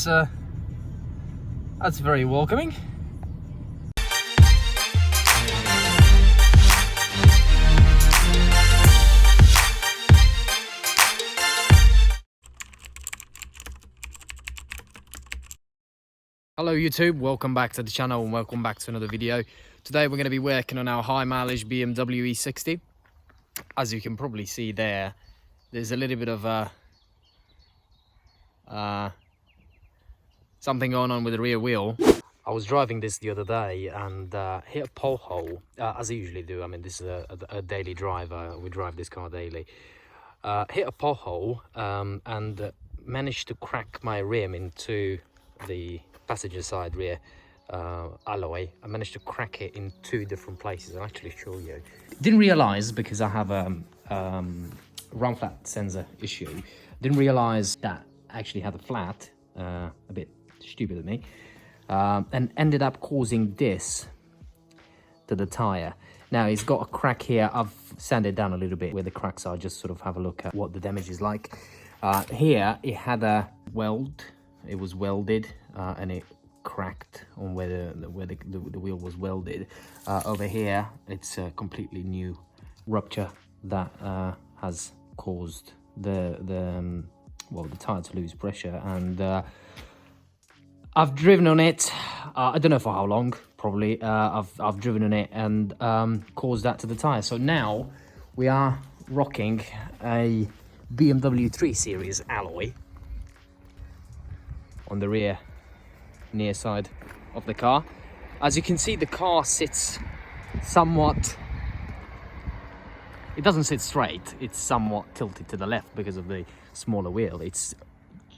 that's very welcoming. Hello YouTube, welcome back to the channel and welcome back to another video. Today we're going to be working on our high mileage BMW E60. As you can probably see there's a little bit of something going on with the rear wheel. I was driving this the other day and hit a pole hole, as I usually do. I mean, this is a daily drive. We drive this car daily. Hit a pole hole and managed to crack my rim into the passenger side rear alloy. I managed to crack it in two different places. I'll actually show you. Didn't realize, because I have a run flat sensor issue, didn't realize that I actually had a flat, a bit stupid of me, and ended up causing this to the tire. Now it's got a crack here. I've sanded down a little bit where the cracks are, just sort of have a look at what the damage is like. Here it had a weld. It was welded and it cracked on where the wheel was welded. Over here it's a completely new rupture that has caused the tire to lose pressure, and I've driven on it. I don't know for how long. Probably I've driven on it and caused that to the tire. So now we are rocking a BMW 3 Series alloy on the near side of the car. As you can see, the car sits somewhat, it doesn't sit straight, it's somewhat tilted to the left because of the smaller wheel. It's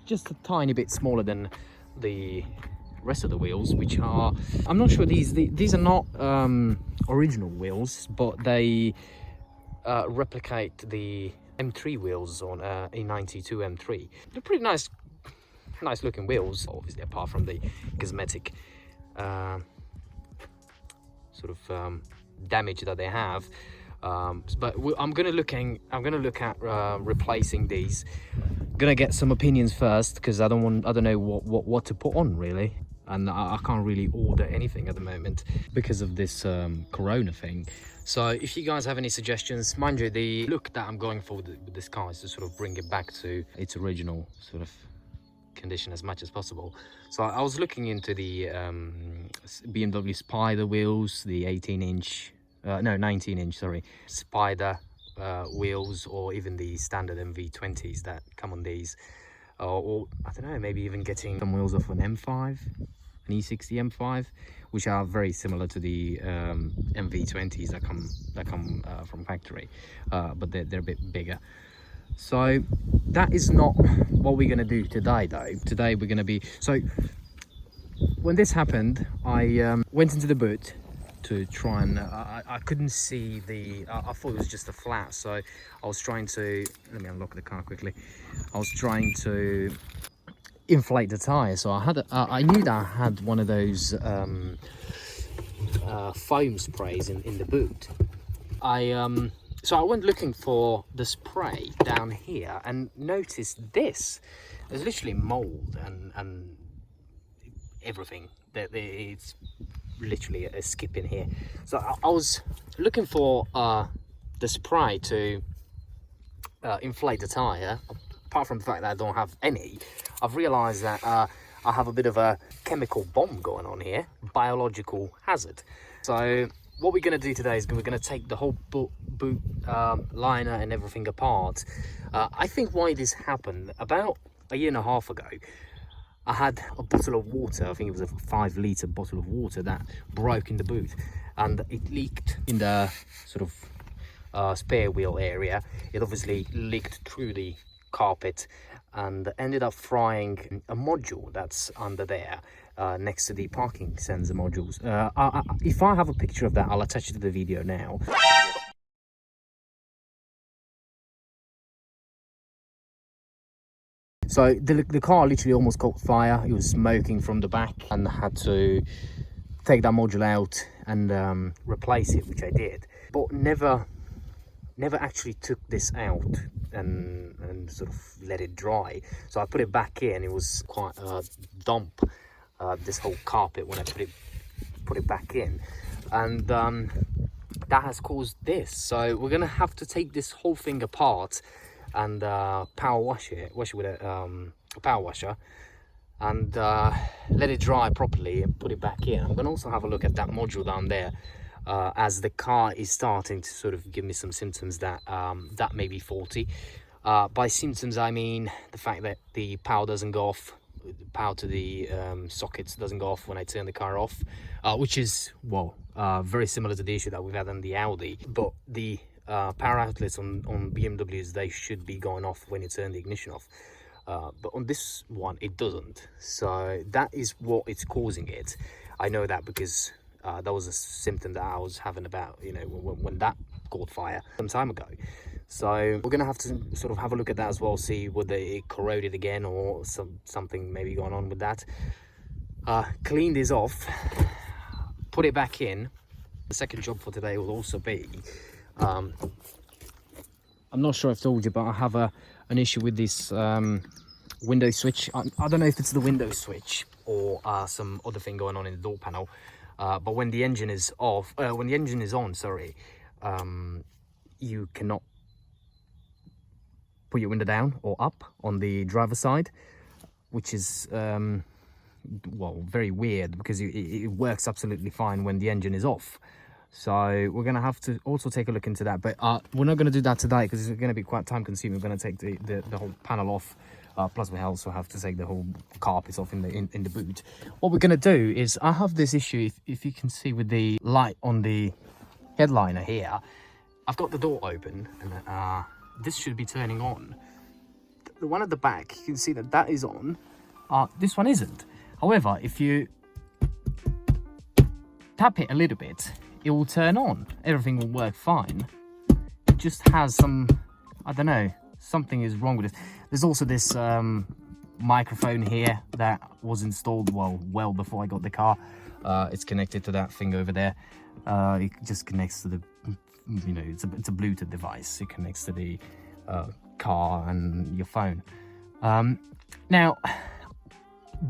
just a tiny bit smaller than the rest of the wheels, which are, I'm not sure, these are not original wheels, but they replicate the M3 wheels on E92 M3. They're pretty nice looking wheels, obviously, apart from the cosmetic sort of damage that they have. But I'm gonna look at replacing these. Gonna get some opinions first, because I don't know what to put on really, and I can't really order anything at the moment because of this corona thing. So if you guys have any suggestions, mind you, the look that I'm going for with this car is to sort of bring it back to its original sort of condition as much as possible. So I was looking into the BMW Spider wheels, the 19-inch sorry, Spider wheels, or even the standard MV20s that come on these, or I don't know, maybe even getting some wheels off an M5, an E60 M5, which are very similar to the MV20s that come from factory, but they're a bit bigger. So that is not what we're going to do today though. Today we're going to be, so when this happened, I went into the boot to try and I couldn't see I thought it was just a flat, so I was trying to, let me unlock the car quickly. I was trying to inflate the tire, so I knew that I had one of those foam sprays in the boot. So I went looking for the spray down here and noticed this. There's literally mold and everything. It's literally a skip in here. So I was looking for the spray to inflate the tire. Apart from the fact that I don't have any, I've realized that I have a bit of a chemical bomb going on here, biological hazard. So what we're going to do today is we're going to take the whole boot liner and everything apart. I think why this happened, about a year and a half ago, I had a bottle of water, I think it was a 5-litre bottle of water, that broke in the boot, and it leaked in the sort of spare wheel area. It obviously leaked through the carpet and ended up frying a module that's under there, next to the parking sensor modules. If I have a picture of that, I'll attach it to the video now. So the car literally almost caught fire. It was smoking from the back, and I had to take that module out and replace it, which I did, but never never actually took this out and sort of let it dry. So I put it back in. It was quite damp, this whole carpet, when I put it back in, and that has caused this. So we're gonna have to take this whole thing apart and power wash it with a power washer, and let it dry properly and put it back in. I'm gonna also have a look at that module down there, as the car is starting to sort of give me some symptoms that that may be faulty. By symptoms I mean the fact that the power doesn't go off, power to the sockets doesn't go off when I turn the car off, which is, well, very similar to the issue that we've had on the Audi. But the power outlets on BMWs, they should be going off when you turn the ignition off, but on this one it doesn't. So that is what it's causing it. I know that because that was a symptom that I was having about, you know, when that caught fire some time ago. So we're gonna have to sort of have a look at that as well, see whether it corroded again or something maybe going on with that. Clean this off, put it back in. The second job for today will also be, I'm not sure I've told you, but I have an issue with this window switch. I don't know if it's the window switch or some other thing going on in the door panel, but when the engine is off, when the engine is on, sorry, you cannot put your window down or up on the driver's side, which is well, very weird, because it works absolutely fine when the engine is off. So we're gonna have to also take a look into that, but we're not gonna do that today because it's gonna be quite time consuming. We're gonna take the whole panel off, plus we also have to take the whole carpet off in the boot. What we're gonna do is, I have this issue, if you can see with the light on the headliner here, I've got the door open, and this should be turning on. The one at the back, you can see that is on. This one isn't. However, if you tap it a little bit, it will turn on. Everything will work fine. It just has some, I don't know, something is wrong with it. There's also this microphone here that was installed well before I got the car. It's connected to that thing over there. It just connects to the, you know, it's a Bluetooth device. It connects to the car and your phone. Now,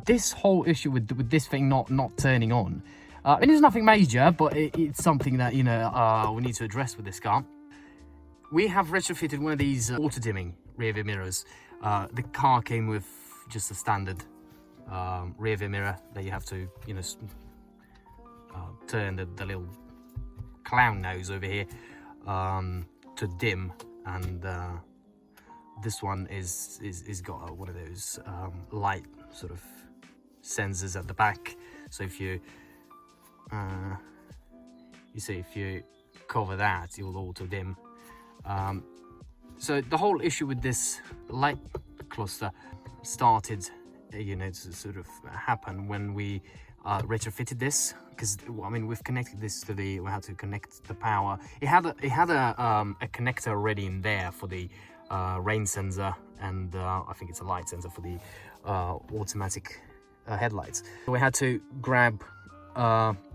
this whole issue with this thing not turning on, it is nothing major, but it's something that, you know, we need to address with this car. We have retrofitted one of these auto dimming rear view mirrors. The car came with just a standard rear view mirror that you have to, you know, turn the little clown nose over here to dim, and this one is got one of those light sort of sensors at the back. So if you see, if you cover that, it will auto dim. So the whole issue with this light cluster started, you know, to sort of happen when we retrofitted this, because I mean, we've connected this to we had to connect the power. It had a connector already in there for the rain sensor, and I think it's a light sensor for the automatic headlights. So we had to grab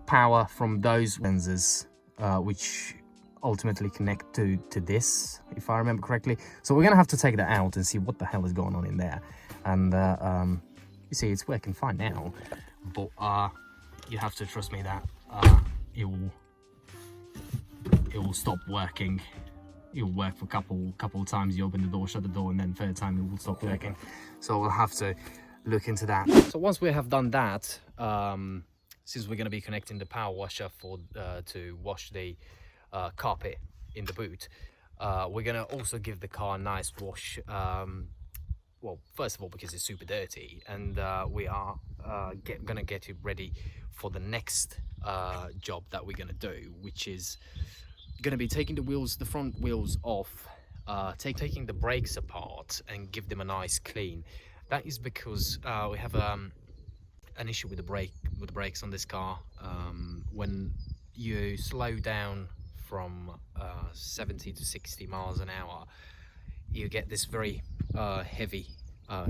power from those sensors, which ultimately connect to this, if I remember correctly. So we're gonna have to take that out and see what the hell is going on in there. And you see, it's working fine now, but you have to trust me that it will stop working. It will work for a couple times. You open the door, shut the door, and then third time it will stop working. So we'll have to look into that. So once we have done that, since we're going to be connecting the power washer for to wash the carpet in the boot, we're going to also give the car a nice wash. Well, first of all, because it's super dirty, and we are going to get it ready for the next job that we're going to do, which is going to be taking the front wheels off, taking the brakes apart and give them a nice clean. That is because we have an issue with the brakes on this car. When you slow down from 70 to 60 miles an hour, you get this very heavy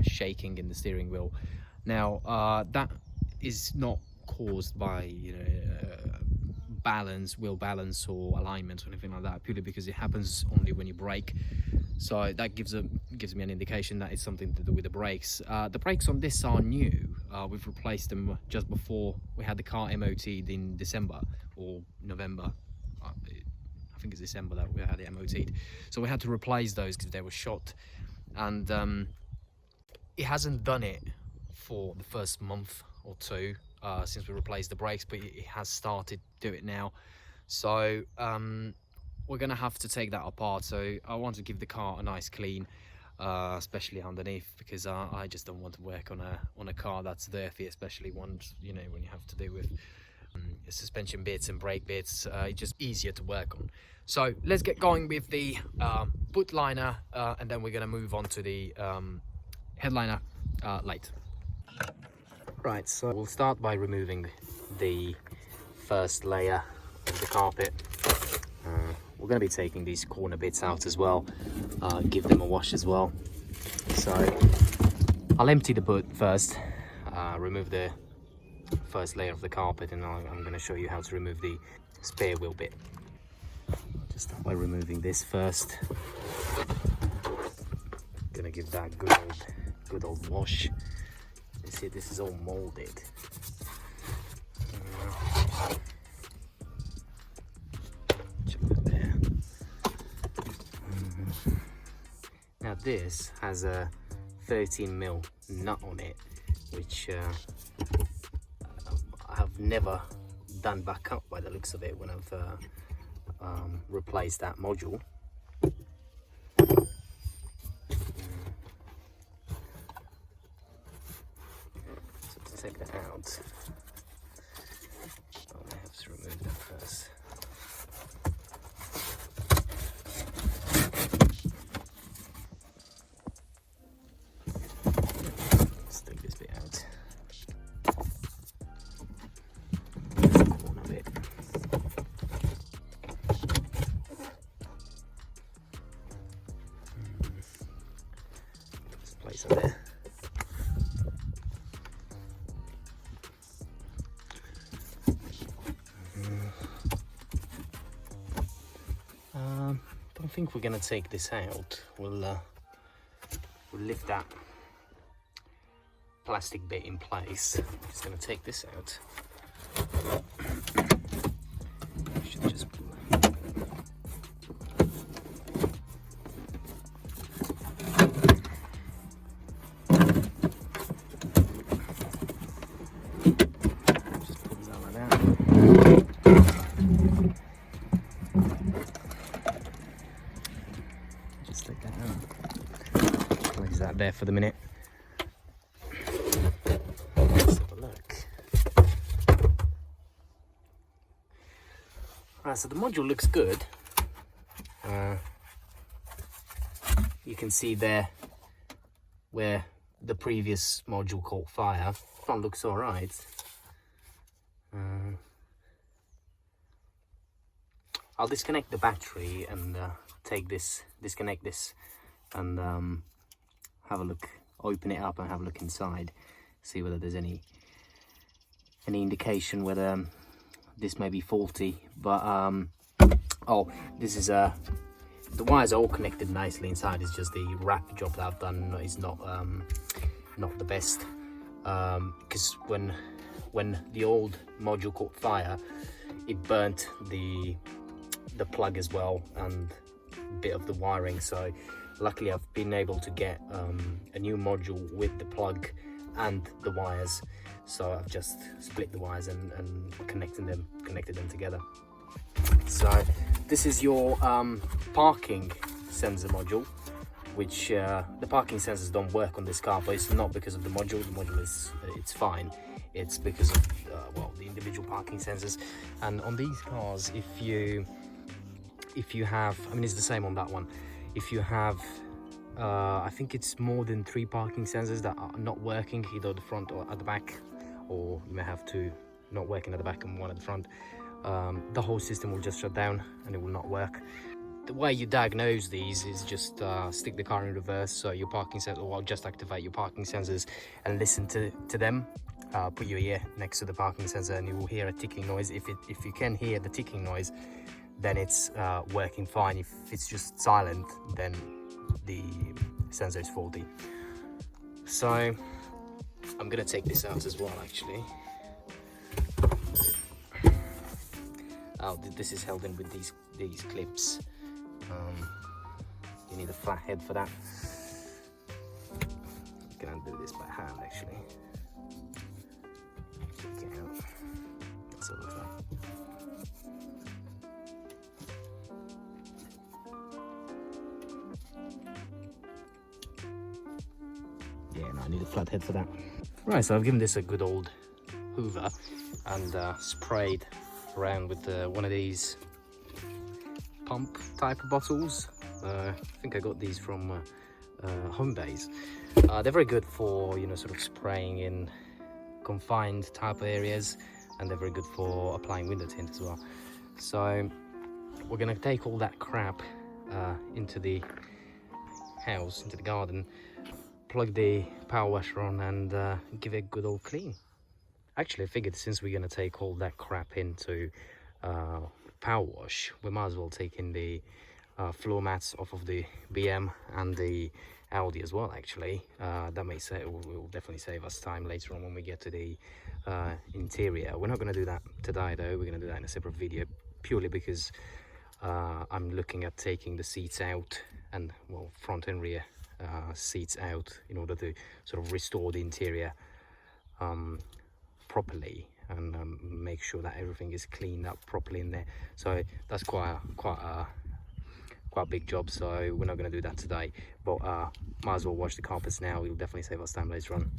shaking in the steering wheel. Now that is not caused by, you know, balance, wheel balance or alignment or anything like that, purely because it happens only when you brake. So that gives me an indication that it's something to do with the brakes. The brakes on this are new. We've replaced them just before we had the car MOT'd in December or November. I think it's December that we had it MOT'd. So we had to replace those because they were shot. And it hasn't done it for the first month or two since we replaced the brakes, but it has started to do it now. So we're gonna have to take that apart. So I want to give the car a nice clean, especially underneath, because I just don't want to work on a car that's dirty, especially once, you know, when you have to deal with suspension bits and brake bits. It's just easier to work on. So let's get going with the boot liner, and then we're gonna move on to the headliner later. Right, so we'll start by removing the first layer of the carpet. We're going to be taking these corner bits out as well, give them a wash as well. So I'll empty the boot first, remove the first layer of the carpet, and I'm going to show you how to remove the spare wheel bit. Just start by removing this first. Gonna give that good old wash. You see, this is all molded. There. Now this has a 13mm nut on it, which I have never done back up by the looks of it when I've replaced that module. So to take that out, I have to remove that first. Let's take this bit out. Corner bit. Just place it there. I think we're gonna take this out. We'll lift that plastic bit in place. I'm just gonna take this out. Should just take that out. Place that there for the minute. Let's have a look. Right, so the module looks good. You can see there where the previous module caught fire. Front looks all right. I'll disconnect the battery and disconnect this and have a look, open it up and have a look inside, see whether there's any indication whether this may be faulty. But oh, this is the wires are all connected nicely inside. It's just the wrap job that I've done is not the best, because when the old module caught fire, it burnt the plug as well and a bit of the wiring. So luckily I've been able to get a new module with the plug and the wires, so I've just split the wires and connected them together. So this is your parking sensor module, which the parking sensors don't work on this car, but it's not because of the module. The module it's fine. It's because of well, the individual parking sensors. And on these cars, if you have, I mean, it's the same on that one. If you have, I think it's more than 3 parking sensors that are not working, either at the front or at the back, or you may have 2 not working at the back and 1 at the front, the whole system will just shut down and it will not work. The way you diagnose these is just stick the car in reverse, so your parking sensor, or just activate your parking sensors and listen to them. put your ear next to the parking sensor and you will hear a ticking noise. If you can hear the ticking noise, then it's working fine. If it's just silent, then the sensor is faulty. So I'm gonna take this out as well, actually. Oh, this is held in with these clips. You need a flat head for that. You can undo this by hand, actually. Take it out. That's all it's like. Yeah, no, I need a flat head for that. Right, so I've given this a good old hoover and sprayed around with one of these pump type of bottles. I think I got these from Home Base. They're very good for, you know, sort of spraying in confined type of areas, and they're very good for applying window tint as well. So we're gonna take all that crap into the house, into the garden, plug the power washer on and give it a good old clean. Actually, I figured since we're going to take all that crap into power wash, we might as well take in the floor mats off of the BM and the Audi as well, actually. That will definitely save us time later on when we get to the interior. We're not going to do that today though, we're going to do that in a separate video, purely because I'm looking at taking the seats out, and well, front and rear seats out, in order to sort of restore the interior properly and make sure that everything is cleaned up properly in there. So that's quite a big job, so we're not going to do that today, but might as well wash the carpets now. It'll definitely save us time later on.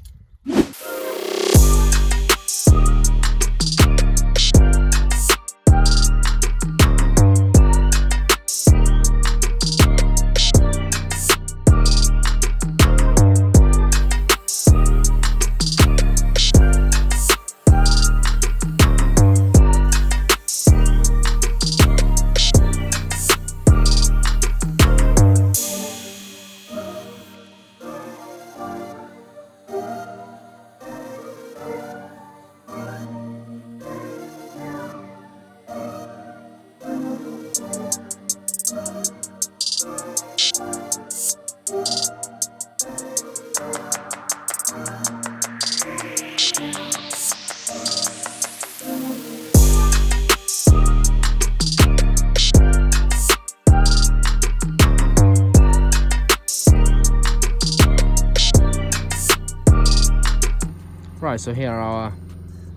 Right, so here are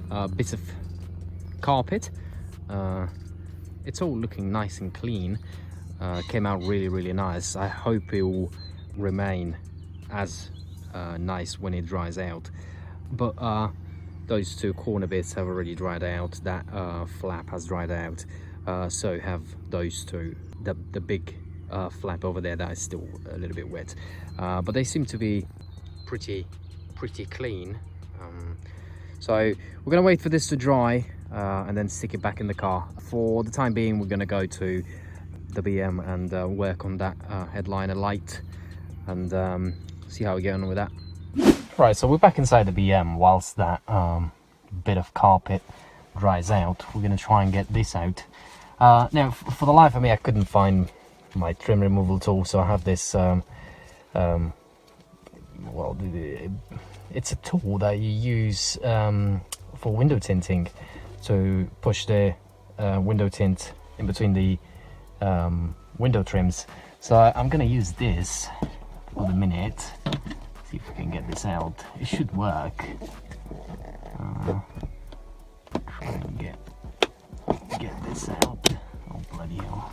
our bits of carpet. It's all looking nice and clean. Came out really nice. I hope it will remain as nice when it dries out. But those two corner bits have already dried out. That flap has dried out. So have those two. The big flap over there, that is still a little bit wet. But they seem to be pretty clean. So we're gonna wait for this to dry and then stick it back in the car. For the time being, we're gonna go to the BM and work on that headliner light and see how we get on with that. Right, so we're back inside the BM whilst that bit of carpet dries out. We're gonna try and get this out. Now, for the life of me, I couldn't find my trim removal tool, so I have this well, it's a tool that you use for window tinting, to push the window tint in between the window trims. So I'm gonna use this for the minute. See if we can get this out. It should work. Try and get this out. Oh bloody hell.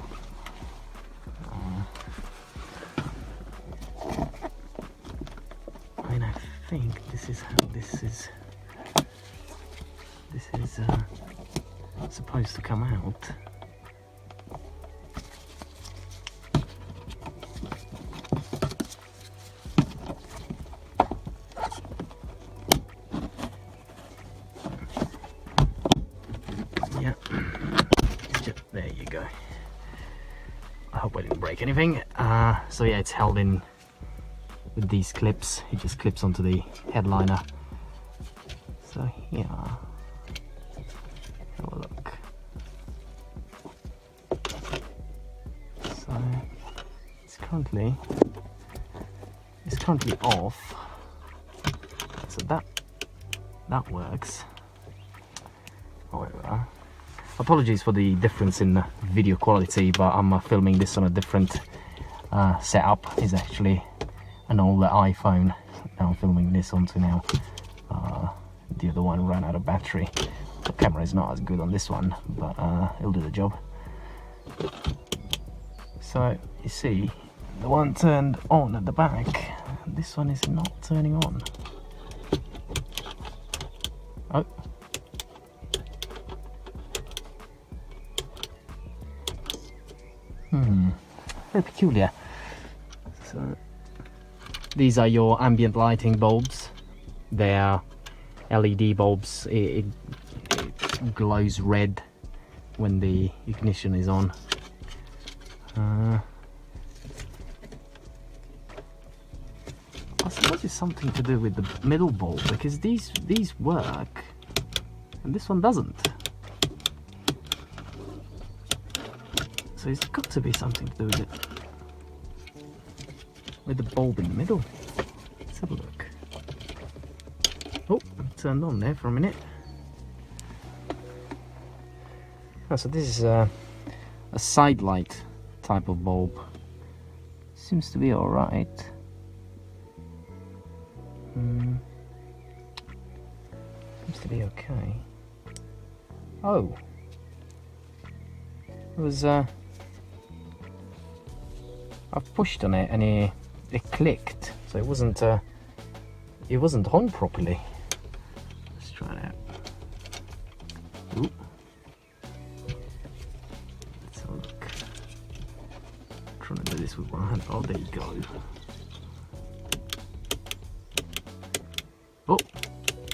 I mean, I think this is how this is supposed to come out. Yeah, there you go. I hope I didn't break anything. So yeah, it's held in with these clips. It just clips onto the headliner. So here, have a look. So it's currently off. So that works. However, apologies for the difference in the video quality, but I'm filming this on a different setup. It's actually an older iPhone that I'm filming this onto now. The other one ran out of battery. The camera is not as good on this one, but it'll do the job. So you see, the one turned on at the back, and this one is not turning on. Oh. Very peculiar. So these are your ambient lighting bulbs. They are LED bulbs. It glows red when the ignition is on. I suppose it's something to do with the middle bulb, because these work and this one doesn't. So it's got to be something to do with it. With the bulb in the middle. Let's have a look. Oh, it turned on there for a minute. Oh, so this is a side light type of bulb. Seems to be alright. Seems to be okay. Oh, it was I've pushed on it and it clicked, so it wasn't on properly. Let's try it out. Ooh. Let's have a look. I'm trying to do this with one hand. Oh, there you go. Oh,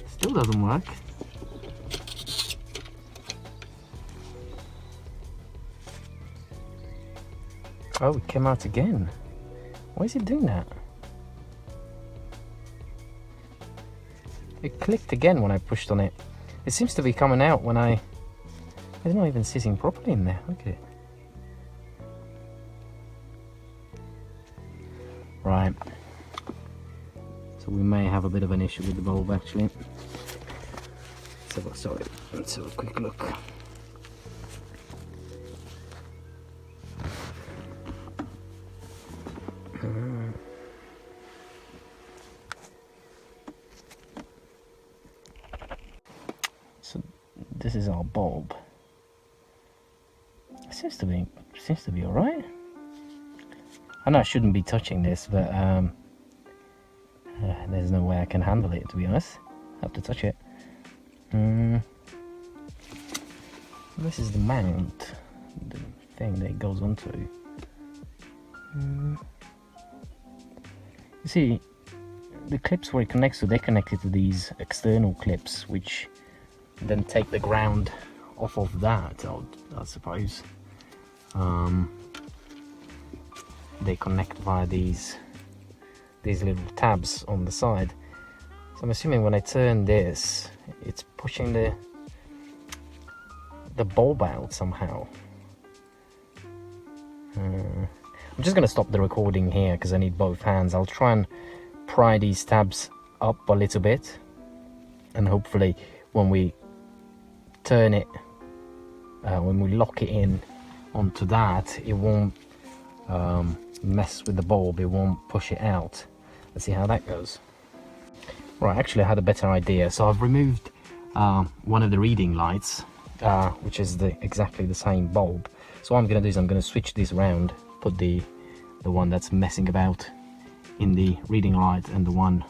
still doesn't work. Oh, it came out again. Why is it doing that? It clicked again when I pushed on it. It seems to be coming out when it's not even sitting properly in there. Look at it. Right. So we may have a bit of an issue with the bulb actually. Let's have a quick look. So this is our bulb. It seems to be all right. I know I shouldn't be touching this, but there's no way I can handle it, to be honest. I have to touch it. This is the mount, the thing that it goes onto. You see, the clips where it connects to, they're connected to these external clips, which then take the ground off of that, I suppose. They connect via these little tabs on the side. So I'm assuming when I turn this, it's pushing the bulb out somehow. I'm just going to stop the recording here because I need both hands. I'll try and pry these tabs up a little bit, and hopefully when we turn it, when we lock it in onto that, it won't mess with the bulb, it won't push it out. Let's see how that goes. Right, actually I had a better idea. So I've removed one of the reading lights, which is exactly the same bulb. So what I'm going to do is I'm going to switch this around, put the one that's messing about in the reading light and the one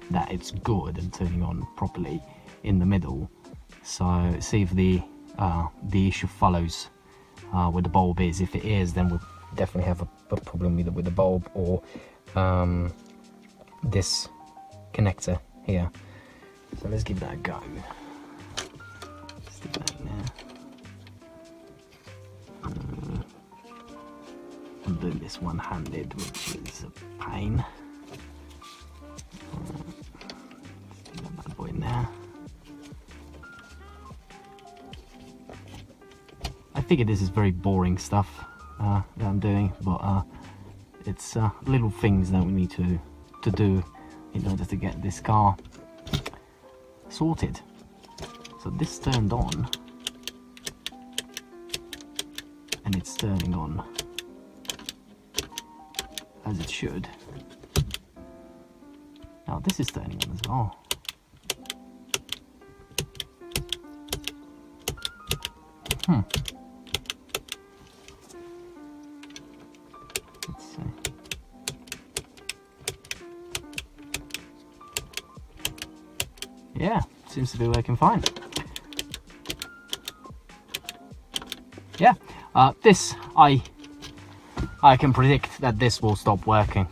that it's good and turning on properly in the middle. So see if the issue follows where the bulb is. If it is, then we'll definitely have a problem either with the bulb or this connector here. So let's give that a go. Let's do that now. I'm doing this one-handed, which is a pain. Let's do that bad boy now. figure this is very boring stuff that I'm doing, but it's little things that we need to do in order to get this car sorted. So this turned on, and it's turning on as it should. Now this is turning on as well. Let's see. Yeah, seems to be working fine. Yeah, this I can predict that this will stop working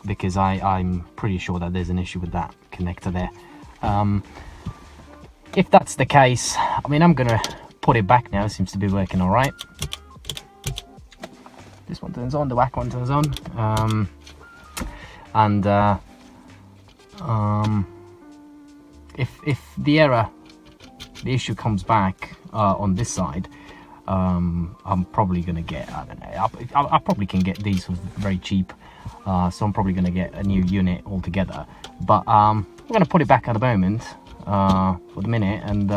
because I'm pretty sure that there's an issue with that connector there. If that's the case, I mean, I'm gonna put it back now. It seems to be working all right. This one turns on, the back one turns on, if the issue comes back on this side, I'm probably gonna get, I don't know, I probably can get these for very cheap, so I'm probably gonna get a new unit altogether. But we're gonna put it back at the moment for the minute and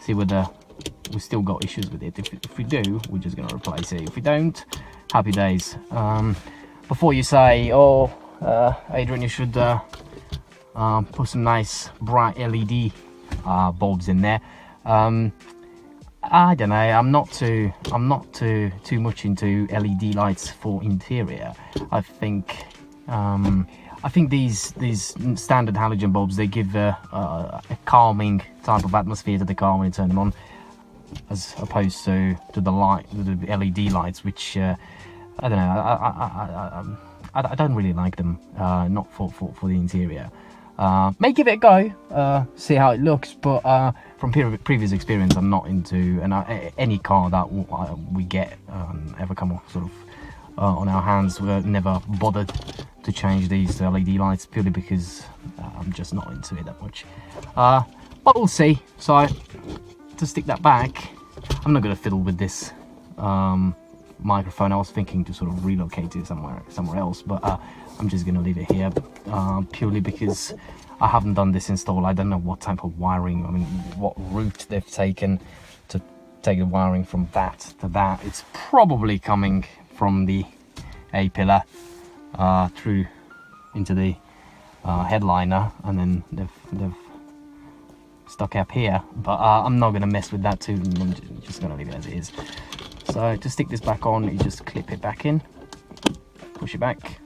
see whether we still got issues with it. If we do, we're just gonna replace it. If we don't, happy days. Before you say, oh, Adrian, you should put some nice bright LED bulbs in there. I don't know. I'm not too much into LED lights for interior. I think these standard halogen bulbs, they give a calming type of atmosphere to the car when you turn them on, as opposed to the LED lights, which I don't know. I don't really like them. Not for the interior. May give it a go, see how it looks, but from previous experience, I'm not into any car that we get ever come off sort of on our hands. We're never bothered to change these to LED lights purely because I'm just not into it that much. But we'll see. So to stick that back, I'm not going to fiddle with this microphone. I was thinking to sort of relocate it somewhere else, but I'm just going to leave it here purely because I haven't done this install. I don't know what type of wiring, I mean, what route they've taken to take the wiring from that to that. It's probably coming from the A-pillar through into the headliner, and then they've stuck up here, but I'm not going to mess with that too. I'm just going to leave it as it is. So to stick this back on, you just clip it back in, push it back.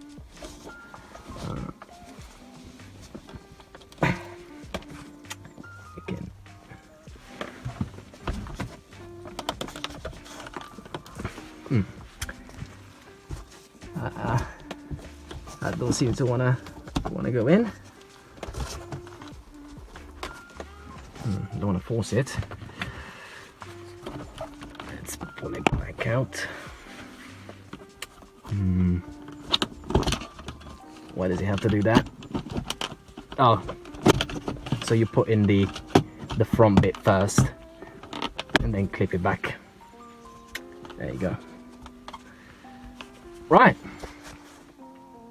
Again. That don't seem to wanna go in. Don't want to force it. Let's pull it back out. Why does it have to do that? Oh, so you put in the front bit first and then clip it back. There you go. Right,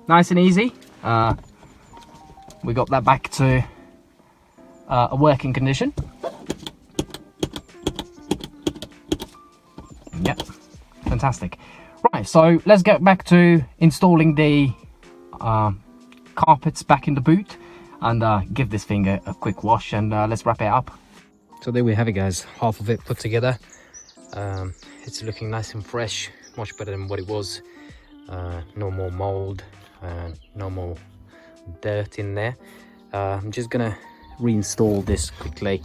nice and easy. We got that back to a working condition. Yep, fantastic. Right, so let's get back to installing the carpets back in the boot and give this thing a quick wash, and let's wrap it up. So there we have it, guys, half of it put together. It's looking nice and fresh, much better than what it was. No more mold, no more dirt in there. I'm just gonna reinstall this quickly,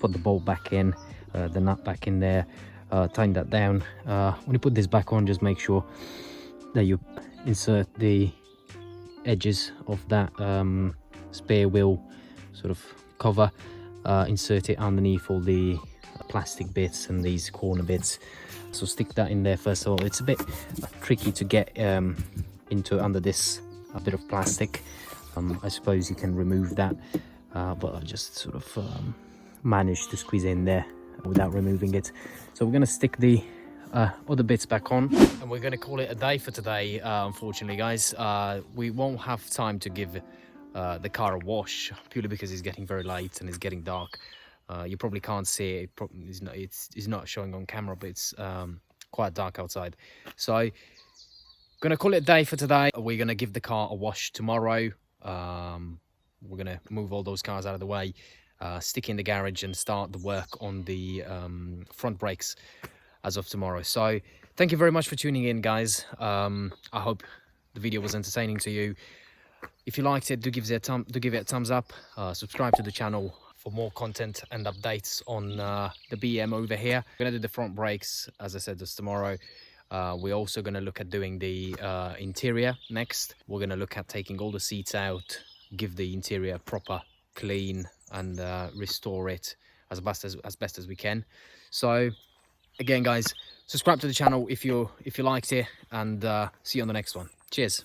put the bolt back in, the nut back in there, tighten that down. When you put this back on, just make sure that you insert the edges of that spare wheel sort of cover, insert it underneath all the plastic bits and these corner bits. So stick that in there first of all. It's a bit tricky to get into under this bit of plastic. I suppose you can remove that, but I just sort of managed to squeeze in there without removing it. So we're going to stick the other bits back on, and we're going to call it a day for today. Unfortunately, guys, we won't have time to give the car a wash, purely because it's getting very late and it's getting dark. You probably can't see it. It's not showing on camera, but it's quite dark outside. So gonna call it a day for today. We're gonna give the car a wash tomorrow. We're gonna move all those cars out of the way, stick in the garage and start the work on the front brakes as of tomorrow. So thank you very much for tuning in, guys. I hope the video was entertaining to you. If you liked it, do give it a thumbs up. Subscribe to the channel for more content and updates on the BM over here. We're gonna do the front brakes, as I said, this tomorrow. We're also gonna look at doing the interior next. We're gonna look at taking all the seats out, give the interior a proper clean, and restore it as best as we can. So again, guys, subscribe to the channel if you liked it, and see you on the next one. Cheers.